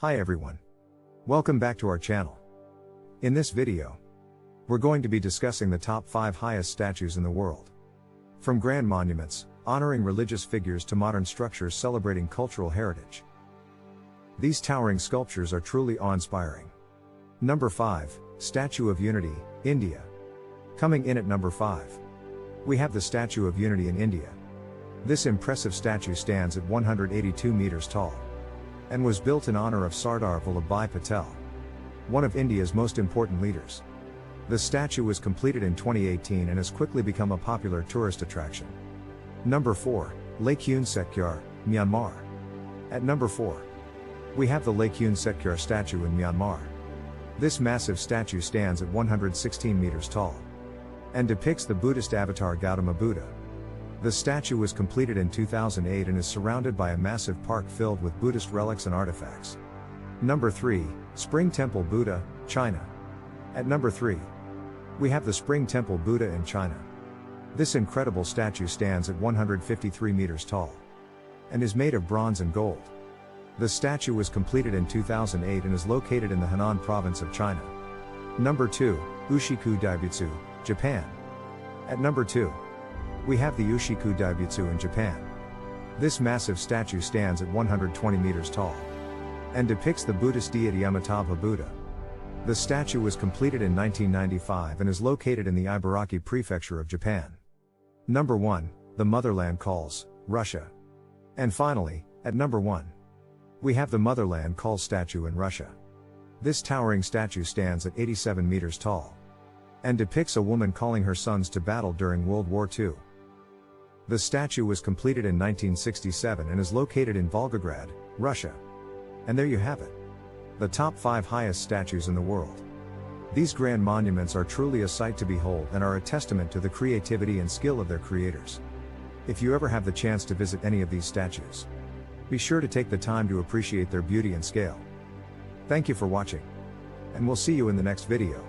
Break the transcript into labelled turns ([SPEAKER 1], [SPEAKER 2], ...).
[SPEAKER 1] Hi everyone. Welcome back to our channel. In this video, we're going to be discussing the top 5 highest statues in the world. From grand monuments, honoring religious figures to modern structures celebrating cultural heritage. These towering sculptures are truly awe-inspiring. Number 5, Statue of Unity, India. Coming in at number 5. We have the Statue of Unity in India. This impressive statue stands at 182 meters tall and was built in honor of Sardar Vallabhbhai Patel, one of India's most important leaders. The statue was completed in 2018 and has quickly become a popular tourist attraction. Number 4, Lake Setkar, Myanmar. At number 4, we have the Lake Setkar statue in Myanmar. This massive statue stands at 116 meters tall and depicts the Buddhist avatar Gautama Buddha. The statue was completed in 2008 and is surrounded by a massive park filled with Buddhist relics and artifacts. Number 3, Spring Temple Buddha, China. At number 3, we have the Spring Temple Buddha in China. This incredible statue stands at 153 meters tall and is made of bronze and gold. The statue was completed in 2008 and is located in the Henan province of China. Number 2, Ushiku Daibutsu, Japan. At number 2, we have the Ushiku Daibutsu in Japan. This massive statue stands at 120 meters tall and depicts the Buddhist deity Amitabha Buddha. The statue was completed in 1995 and is located in the Ibaraki prefecture of Japan. Number 1, the Motherland Calls, Russia. And finally, at number 1, we have the Motherland Calls statue in Russia. This towering statue stands at 87 meters tall and depicts a woman calling her sons to battle during World War II. The statue was completed in 1967 and is located in Volgograd, Russia. And there you have it. The top 5 highest statues in the world. These grand monuments are truly a sight to behold and are a testament to the creativity and skill of their creators. If you ever have the chance to visit any of these statues, be sure to take the time to appreciate their beauty and scale. Thank you for watching, and we'll see you in the next video.